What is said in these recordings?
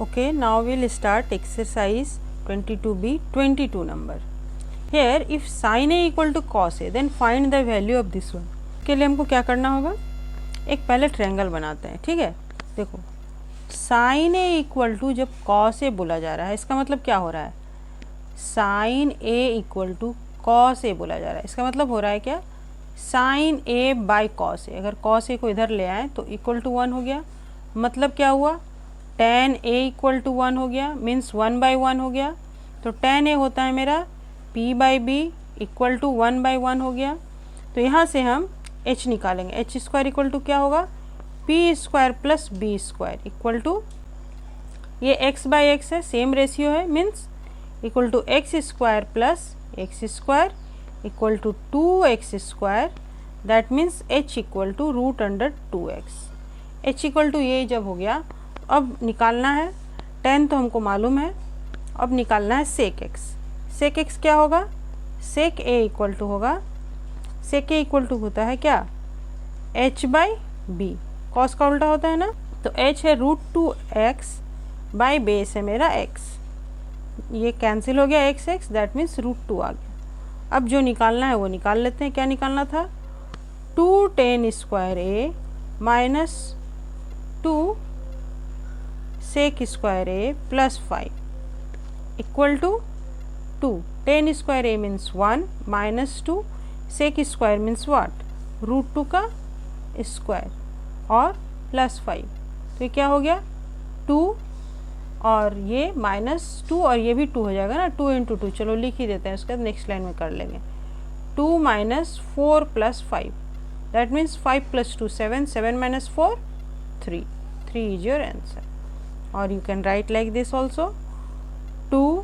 Okay, now we'll start exercise 22b, 22 number. Here if sin a equal to cos a, then find the value of this one. के लिए हमको क्या करना होगा, एक पहले ट्रायंगल बनाते हैं. ठीक है, देखो sin a इक्वल टू जब cos a बोला जा रहा है, इसका मतलब क्या हो रहा है, sin a equal to cos a बोला जा रहा है. इसका मतलब हो रहा है क्या, sin a by cos a. अगर cos a को इधर ले आए तो इक्वल टू 1 हो गया. मतलब क्या हुआ, tan a इक्वल टू 1 हो गया, मीन्स 1 बाई 1 हो गया. तो tan a होता है मेरा p by B equal to 1 by 1 हो गया. तो यहाँ से हम h निकालेंगे. h स्क्वायर इक्वल टू क्या होगा, p square plus B square equal to, ये x बाई एक्स है, सेम रेशियो है, means equal to X square plus X square equal to 2x square. That means h equal to root under 2x. h equal to ये जब हो गया, अब निकालना है tan तो हमको मालूम है, अब निकालना है sec x. sec x क्या होगा, sec a इक्वल टू होगा, sec a इक्वल टू होता है क्या, h बाई बी. कॉस का उल्टा होता है ना, तो h है रूट 2x बाई बेस है मेरा x. ये कैंसिल हो गया x x, that means root 2 आ गया. अब जो निकालना है वो निकाल लेते हैं. क्या निकालना था, 2 tan square a minus 2 sec square a plus 5 equal to 2 tan square a means 1 minus 2 sec square means what, root 2 का स्क्वायर और प्लस 5. तो ये क्या हो गया 2 और ये माइनस 2 और ये भी 2 हो जाएगा ना, 2 इंटू 2. चलो लिख ही देते हैं, उसके बाद नेक्स्ट लाइन में कर लेंगे. 2 minus 4 plus 5, that means 5 plus 2 7, 7 minus 4 3. 3 is your answer. Or you can write like this also, 2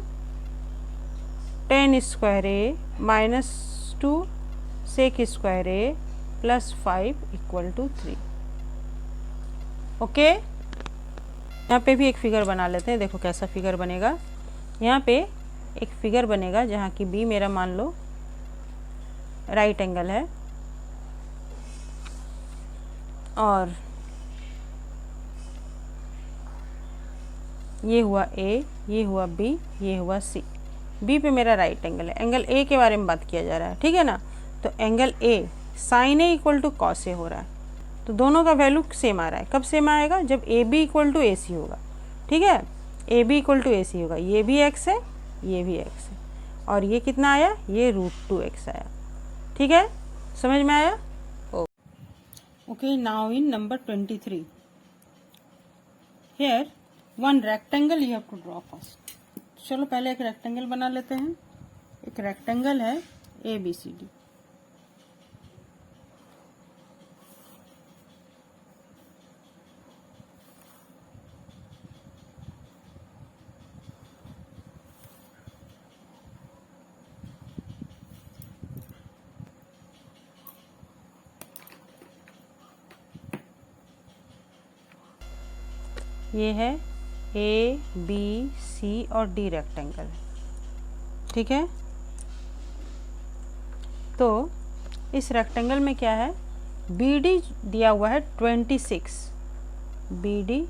tan square a minus 2 sec square a plus 5 equal to 3. Okay, यहाँ पे भी एक फिगर बना लेते हैं. देखो कैसा फिगर बनेगा. यहाँ पे एक फिगर बनेगा जहाँ की बी मेरा मान लो राइट एंगल है, और ये हुआ A, ये हुआ B, ये हुआ C. B पे मेरा राइट एंगल है. एंगल A के बारे में बात किया जा रहा है, ठीक है ना. तो angle A sin A equal to cos A हो रहा है. तो दोनों का वैल्यू सेम आ रहा है. कब सेम आएगा, जब AB इक्वल टू AC होगा. ठीक है, AB इक्वल टू AC होगा. ये भी x है, ये भी x है, और ये कितना आया, ये रूट 2x आया. ठीक है, समझ में आया. Okay, now in number 23. Here one rectangle you have to draw first. चलो पहले एक रेक्टेंगल बना लेते हैं. एक रेक्टेंगल है ABCD. ये है A, B, C और D रेक्टेंगल. ठीक है, तो इस रेक्टेंगल में क्या है, BD दिया हुआ है 26, BD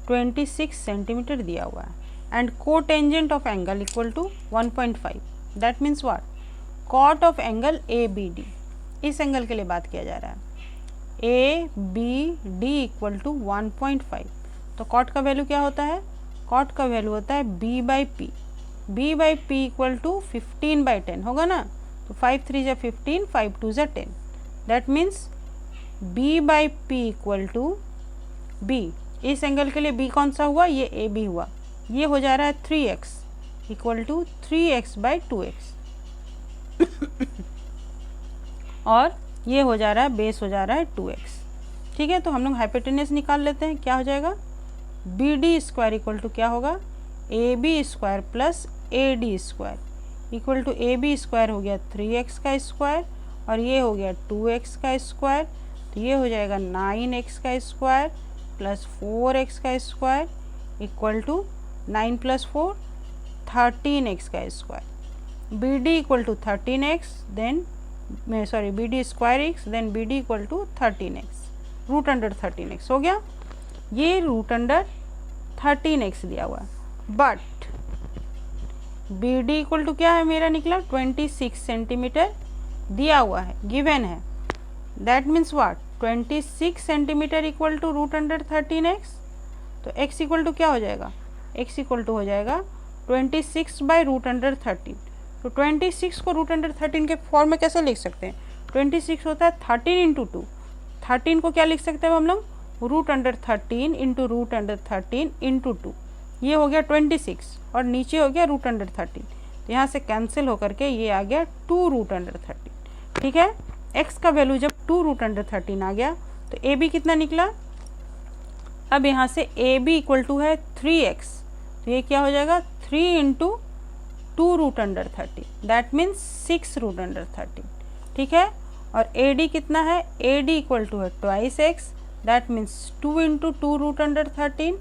26 सेंटीमीटर दिया हुआ है. And cotangent of angle equal to 1.5. That means what, cot of angle ABD. इस एंगल के लिए बात किया जा रहा है. ABD equal to 1.5. तो कॉट का वैल्यू क्या होता है, कॉट का वैल्यू होता है B by P. B by P equal to 15 by 10 होगा ना. तो 5 3 जा 15, 5 2 जा 10. That means B by P equal to B. इस एंगल के लिए B कौन सा हुआ, ये AB हुआ. ये हो जा रहा है 3x equal to 3x by 2x. और ये हो जा रहा है, बेस हो जा रहा है 2x. ठीक है, तो हम लोग हाइपोटेनस निकाल लेते हैं. क्या हो जाएगा, BD स्क्वायर इक्वल टू क्या होगा, AB square plus AD square equal to AB square हो गया 3x का स्क्वायर, और ये हो गया 2x का स्क्वायर. तो ये हो जाएगा 9x का स्क्वायर प्लस 4x का square equal to 9 plus 4 13x का square. BD equal to 13x, then BD square x, then BD equal to 13x, root under 13x हो गया. ये रूट अंडर 13x दिया हुआ है, but B D equal to क्या है मेरा निकला 26 सेंटीमीटर दिया हुआ है, गिवन है। That means what, 26 centimetre equal to root under 13x। तो x इक्वल टू क्या हो जाएगा, x इक्वल टू हो जाएगा 26 बाई रूट अंडर 13। तो 26 को रूट अंडर 13 के फॉर्म में कैसे लिख सकते हैं, 26 होता है 13 इंटू 2। 13 को क्या लिख सकते हैं हम लोग, root under 13 into root under 13 into 2। ये हो गया 26 और नीचे हो गया रूट अंडर 13। तो यहाँ से कैंसिल होकर के ये आ गया 2 रूट अंडर 13। ठीक है, x का वैल्यू जब 2 रूट अंडर 13 आ गया तो ए बी कितना निकला। अब यहाँ से ए बी इक्वल टू है 3x, तो ये क्या हो जाएगा 3 into 2 root under 13, that means 6 root under 13। ठीक है, और ए डी कितना है, ए डी इक्वल टू है twice x, that means 2 into 2 root under 13,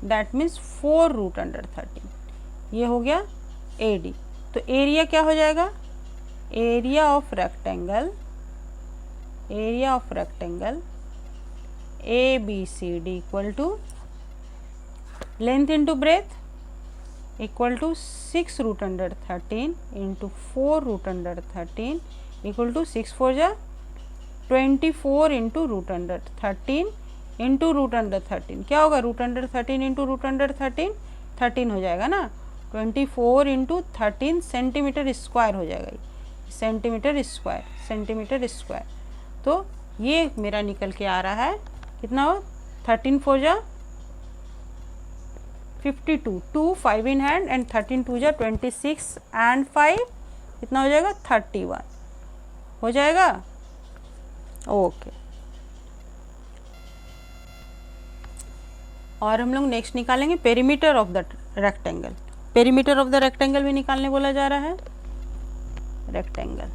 that means 4 root under 13। ये हो गया ए डी। तो एरिया क्या हो जाएगा, area of rectangle, area of rectangle A B C D equal to length into breadth equal to 6 root under 13 into 4 root under 13 equal to 6 4 जा 24 into root under 13 into root under 13। क्या होगा, root under 13 into root under 13 13 हो जाएगा ना, 24 into 13 centimetre square हो जाएगा, centimetre square, centimetre square. तो ये मेरा निकल के आ रहा है कितना हो, 13 4 जा 52, 2 5 इन हैंड एंड 13 2 जा 26 एंड 5 कितना हो जाएगा 31 हो जाएगा। ओके, और हम लोग नेक्स्ट निकालेंगे perimeter of the rectangle. Perimeter of the rectangle भी निकालने बोला जा रहा है, rectangle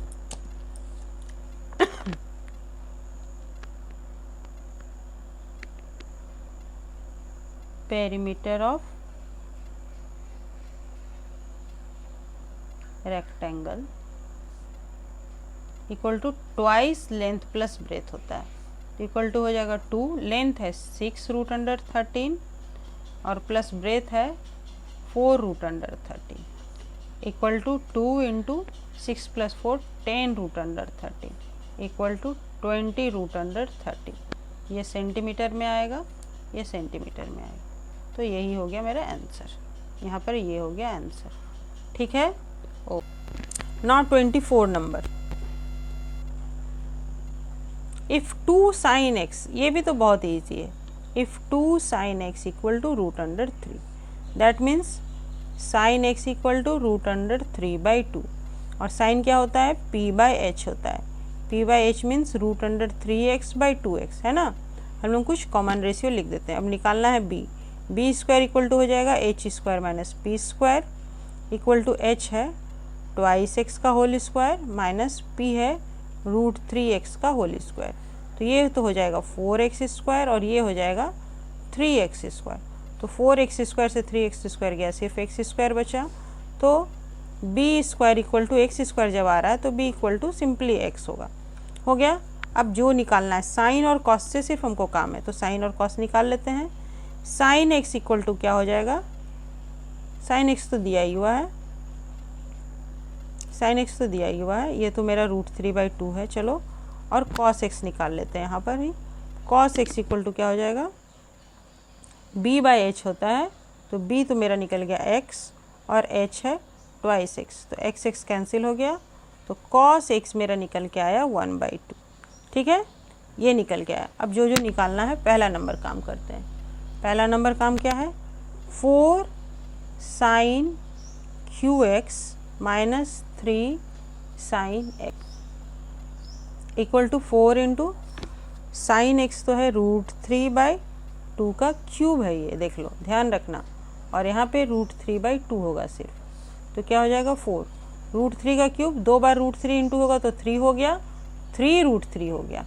perimeter of rectangle equal to twice length plus breadth होता है, इक्वल टू हो जाएगा 2, लेंथ है 6 रूट अंडर 13 और प्लस ब्रेथ है 4 root under 13 equal to 2 into 6 plus 4 10 root under 13 equal to 20 root under 13। ये सेंटीमीटर में आएगा, ये सेंटीमीटर में आएगा। तो यही हो गया मेरा आंसर, यहाँ पर ये हो गया आंसर। ठीक है, oh now 24 number, if 2 sine x, ये भी तो बहुत ईजी है। If 2 sine x equal to root under 3, that means sine x equal to root under 3 by 2, और साइन क्या होता है, p बाई एच होता है। p by H means root under 3x by 2x, है ना। हम लोग कुछ कॉमन रेशियो लिख देते हैं। अब निकालना है b, B square equal to हो जाएगा H square minus P square equal to H है ट्वाइस एक्स का होल स्क्वायर माइनस पी है रूट 3x का होल स्क्वायर। तो ये तो हो जाएगा 4x स्क्वायर और ये हो जाएगा 3x स्क्वायर। तो 4x स्क्वायर से 3x स्क्वायर गया, सिर्फ x स्क्वायर बचा। तो b square equal to X square जब आ रहा है तो b equal to simply x होगा। हो गया। अब जो निकालना है साइन और कॉस से सिर्फ हमको काम है, तो साइन और कॉस निकाल लेते हैं। साइन x इक्वल टू क्या हो जाएगा, साइन x तो दिया ही हुआ है, साइन x तो दिया ही हुआ है, ये तो मेरा रूट 3/2 है। चलो और कॉस x निकाल लेते हैं यहाँ पर ही। कॉस x इक्वल टू क्या हो जाएगा, b बाई एच होता है, तो b तो मेरा निकल गया x और h है ट्वाइस x, तो x कैंसिल हो गया। तो कॉस x मेरा निकल के आया 1/2। ठीक है, ये निकल के आया। अब जो जो निकालना है पहला नंबर काम करते हैं। पहला नंबर काम क्या है, 4 sine QX minus 3 sine x equal to 4 into sine x तो है रूट 3/2 का क्यूब है, ये देख लो ध्यान रखना, और यहाँ पे रूट 3/2 होगा सिर्फ। तो क्या हो जाएगा 4 रूट 3 का क्यूब, 2 बार रूट 3 इंटू होगा तो 3 हो गया, 3 रूट 3 हो गया,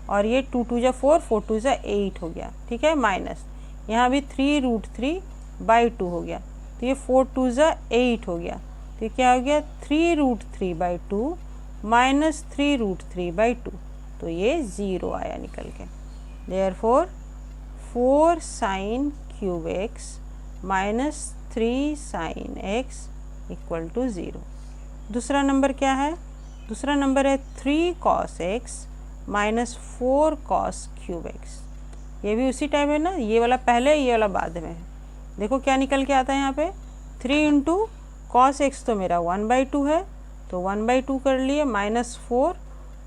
और ये 2 2 जा 4, 4 2 जा 8 हो गया। ठीक है, माइनस यहाँ भी 3 रूट 3/2 हो गया, तो ये 4 2 जा 8 हो गया। तो क्या हो गया 3 रूट 3/2 माइनस 3 रूट 3/2, तो ये 0 आया निकल के। Therefore 4 sine cube x minus 3 sine x equal to 0। दूसरा नंबर क्या है? दूसरा नंबर है 3 cos X minus 4 cos cube X. ये भी उसी टाइप है ना, ये वाला पहले ये वाला बाद में है। देखो क्या निकल के आता है यहाँ पे, 3 इंटू कॉस एक्स तो मेरा 1/2 है, तो 1/2 कर लिए, माइनस 4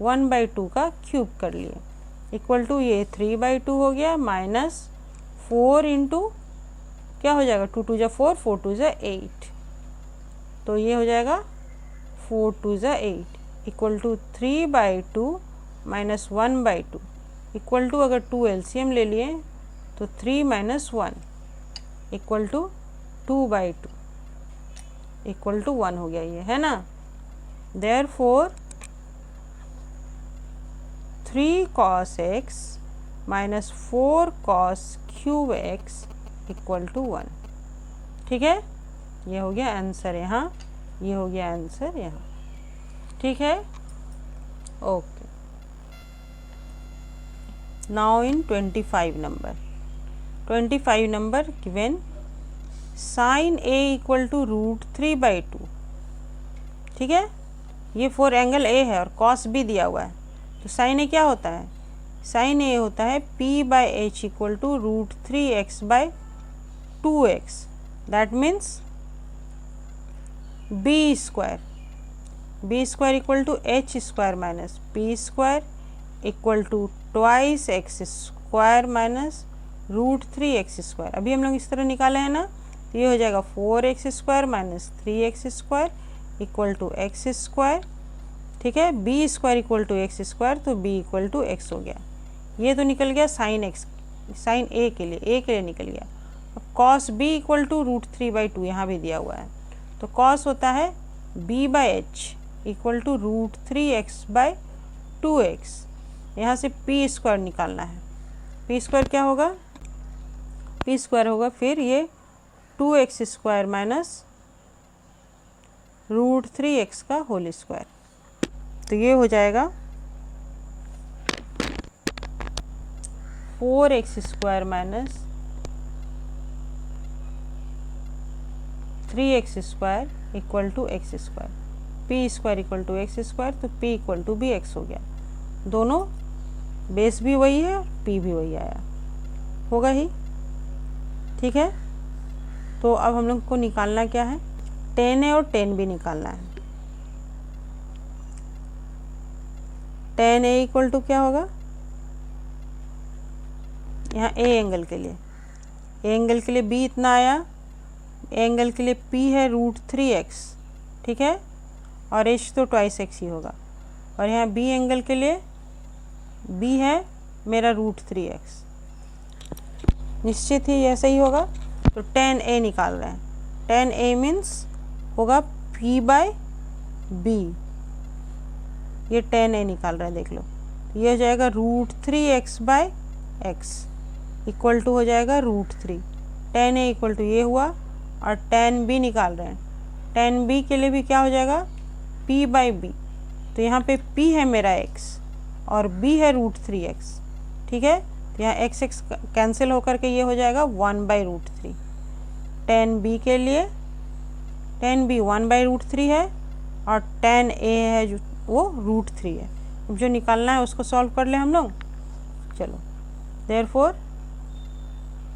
1/2 का क्यूब कर लिए, इक्वल टू ये 3/2 हो गया, माइनस 4 इंटू क्या हो जाएगा, 2 2 जा 4, 4 2 जा 8, तो ये हो जाएगा 4 2 जा 8 equal to 3/2 minus 1/2 equal to, अगर 2 एलसीएम ले लिए तो 3 minus 1 equal to 2/2 equal to 1 हो गया, ये है ना। Therefore 3 cos X minus 4 cos cube X equal to 1। ठीक है, ये हो गया आंसर यहाँ, ये हो गया आंसर यहाँ। ठीक है, okay. Now in 25 number, 25 number given sine A equal to √3/2। ठीक है, ये 4 एंगल ए है और कॉस भी दिया हुआ है, तो साइन ए क्या होता है? साइन ए होता है P/H equal to √3x/2x, that means B square equal to h square minus p square equal to twice X square minus √3x square. अभी हम लोग इस तरह निकाले हैं ना, तो ये हो जाएगा 4x square minus 3x square equal to x square. ठीक है, b square equal to x square, तो b इक्वल टू x हो गया। ये तो निकल गया साइन x, साइन a के लिए निकल गया। अब कॉस b इक्वल टू √3/2 यहाँ भी दिया हुआ है, तो कॉस होता है b/h इक्वल टू √3x/2x। यहाँ से p स्क्वायर निकालना है, p स्क्वायर क्या होगा? p स्क्वायर होगा फिर ये 2x स्क्वायर माइनस √3x का होल स्क्वायर, तो ये हो जाएगा 4x square minus 3x square equal to x square, p square equal to x square, तो p इक्वल टू भी x हो गया। दोनों बेस भी वही है और p भी वही आया, होगा ही। ठीक है, तो अब हम लोग को निकालना क्या है? 10a और 10b निकालना है। 10a इक्वल टू क्या होगा? यहाँ a एंगल के लिए, a एंगल के लिए b इतना आया, a एंगल के लिए p है √3x, ठीक है, और h तो ट्वाइस x ही होगा, और यहाँ b एंगल के लिए b है मेरा √3x, निश्चित ही ऐसा ही होगा। तो 10a निकाल रहे हैं, 10a मीन्स होगा p/b, ये 10a निकाल रहे हैं, देख लो, ये हो जाएगा √3x/x इक्वल टू हो जाएगा √3। 10a इक्वल टू ये हुआ, और 10b निकाल रहे हैं, 10b के लिए भी क्या हो जाएगा? p/b, तो यहाँ पे p है मेरा x और b है √3x। ठीक है, तो यहाँ x कैंसिल होकर के ये हो जाएगा 1/√3। 10b के लिए 10b 1/√3 है और 10a है जो वो √3 है। अब जो निकालना है उसको सॉल्व कर ले हम लोग, चलो। Therefore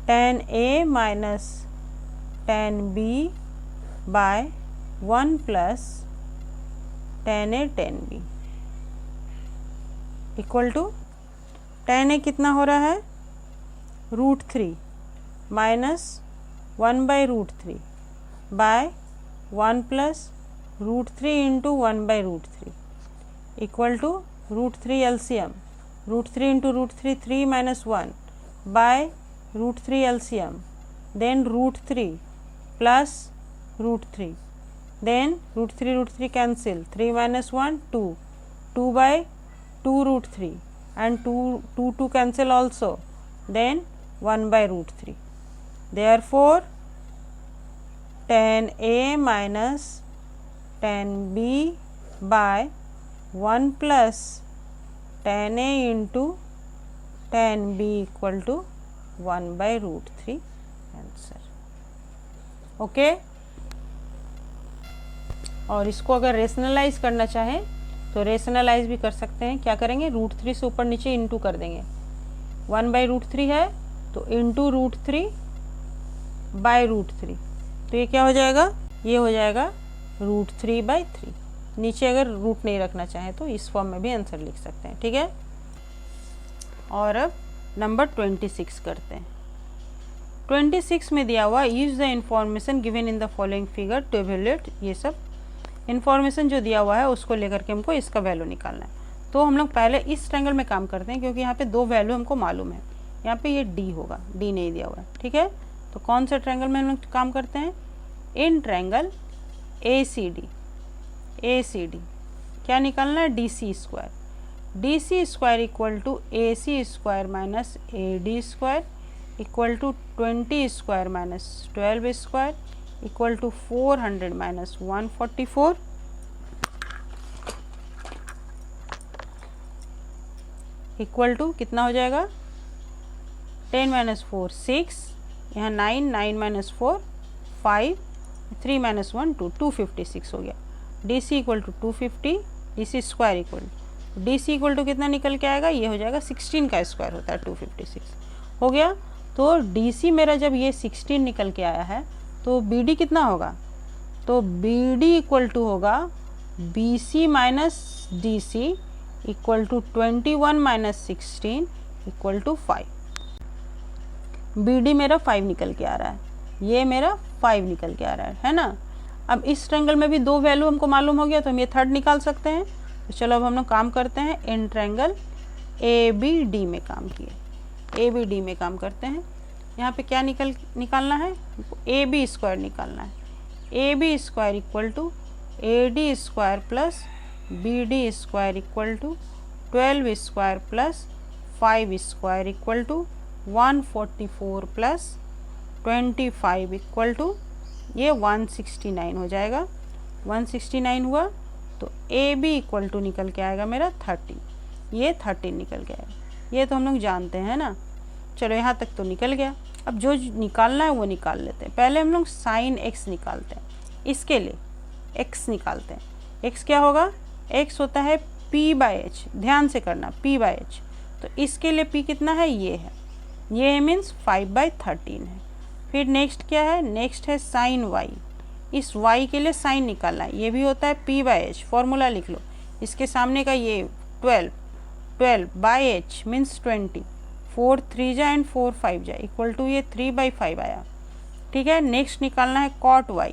10a minus 10b by 1 plus 10a 10b equal to 10a कितना हो रहा है? √3 minus 1/√3 by 1 plus √3 into 1/√3 equal to √3 LCM, √3 into √3 3 minus 1 by √3 LCM, then √3 plus √3, then √3 cancel, 3 minus 1 2, 2/2√3 and 2 cancel also, then 1/√3. Therefore 10a minus 10b by 1 plus 10a into 10b equal to 1/√3 answer. Okay. और इसको अगर rationalise करना चाहें तो rationalise भी कर सकते हैं। क्या करेंगे, √3 से ऊपर नीचे इंटू कर देंगे। 1/√3 है तो इंटू √3/√3, तो ये क्या हो जाएगा, ये हो जाएगा √3/3। नीचे अगर रूट नहीं रखना चाहें तो इस फॉर्म में भी आंसर लिख सकते हैं, ठीक है। और अब नंबर 26 करते हैं। 26 में दिया हुआ use the information given in the following figure to evaluate, ये सब इन्फॉर्मेशन जो दिया हुआ है उसको लेकर के हमको इसका वैल्यू निकालना है। तो हम लोग पहले इस ट्रायंगल में काम करते हैं क्योंकि यहाँ पे दो वैल्यू हमको मालूम है। यहाँ पे ये डी होगा, डी नहीं दिया हुआ है, ठीक है। तो कौन सा ट्रायंगल में हम लोग काम करते हैं, इन ट्रायंगल ACD क्या निकालना है, DC²। DC² equal to AC² minus AD² equal to 20² minus 12² equal to 400 minus 144 equal to कितना हो जाएगा, 10 माइनस 4 6, यहाँ 9, 9 माइनस 4 5, 3 माइनस 1 2, 256 हो गया। DC equal to 250, DC² equal DC equal to कितना निकल के आएगा, ये हो जाएगा 16 का स्क्वायर होता है 256 हो गया। तो DC मेरा जब ये 16 निकल के आया है तो BD कितना होगा, तो BD इक्वल टू होगा BC minus DC equal to 21 minus 16 equal to 5। BD मेरा 5 निकल के आ रहा है, ये मेरा 5 निकल के आ रहा है ना। अब इस ट्रायंगल में भी दो वैल्यू हमको मालूम हो गया तो हम ये थर्ड निकाल सकते हैं। तो चलो अब हम लोग काम करते हैं, इन ट्रायंगल ABD में काम किए, ABD में काम करते हैं। यहाँ पे क्या निकालना है, AB² निकालना है। AB² equal to AD² plus BD² equal to 12² plus 5² equal to 144 plus 25 equal to ये 169 हो जाएगा। 169 हुआ तो AB इक्वल टू निकल के आएगा मेरा 30, ये 13 निकल के आएगा। ये तो हम लोग जानते हैं ना, चलो यहाँ तक तो निकल गया। अब जो निकालना है वो निकाल लेते हैं। पहले हम लोग sin x निकालते हैं, इसके लिए x निकालते हैं। x क्या होगा, x होता है p/h, ध्यान से करना p/h। तो इसके लिए p कितना है, ये मीन्स 5/13 है। फिर नेक्स्ट क्या है, नेक्स्ट है sin y, इस y के लिए साइन निकालना है, ये भी होता है p/h, फॉर्मूला लिख लो। इसके सामने का ये 12/h मीन्स 20, 4 3 जा एंड 4 5 जा इक्वल टू ये 3/5 आया, ठीक है। नेक्स्ट निकालना है cot y,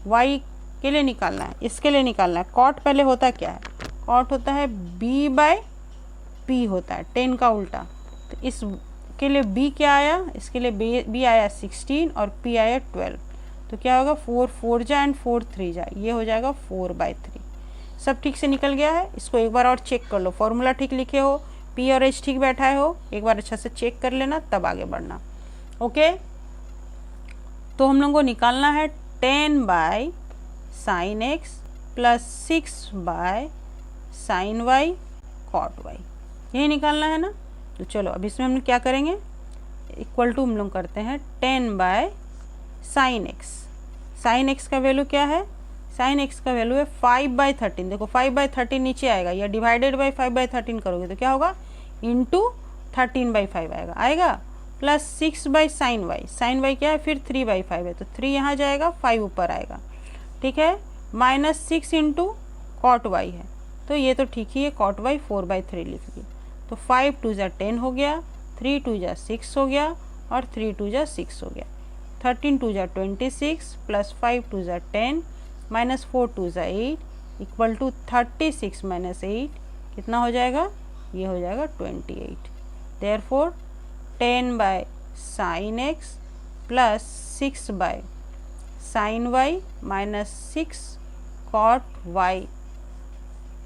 y के लिए निकालना है, इसके लिए निकालना है। cot पहले होता क्या है, cot होता है b/p होता है, 10 का उल्टा। तो इसके लिए b क्या आया, इसके लिए b आया 16 और p आया 12। तो क्या होगा, 4 4 जा एंड 4 3 जा, ये हो जाएगा 4/3। सब ठीक से निकल गया है। इसको एक बार और चेक कर लो, फॉर्मूला ठीक लिखे हो, p और h ठीक बैठा है हो, एक बार अच्छा से चेक कर लेना तब आगे बढ़ना। ओके, तो हम लोग को निकालना है 10/sin x plus 6/sin y cot y, यही निकालना है ना। तो चलो अब इसमें हम लोग क्या करेंगे, इक्वल टू हम लोग करते हैं 10/sin x। sin x का वैल्यू क्या है, sin x का वैल्यू है 5/13। देखो 5/13 नीचे आएगा, या डिवाइडेड बाई 5/13 करोगे तो क्या होगा, इंटू 13/5 आएगा plus 6/sin y। sin y क्या है, फिर 3/5 है तो 3 यहाँ जाएगा, 5 ऊपर आएगा, ठीक है। माइनस 6 इंटू cot y है, तो ये तो ठीक ही है, cot y 4/3 लिख दिए। तो 5 2 जा 10 हो गया, 3 2 जा 6 हो गया और 3 2 जा 6 हो गया। 13 2 जा 26 प्लस 5 2 जा 10 माइनस 4 2 जा 8 इक्वल टू 36 माइनस 8 कितना हो जाएगा, ये हो जाएगा 28। Therefore 10/sin x plus 6/sin y minus 6 cot y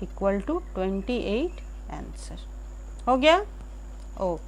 equal to 28 answer हो गया। ओके।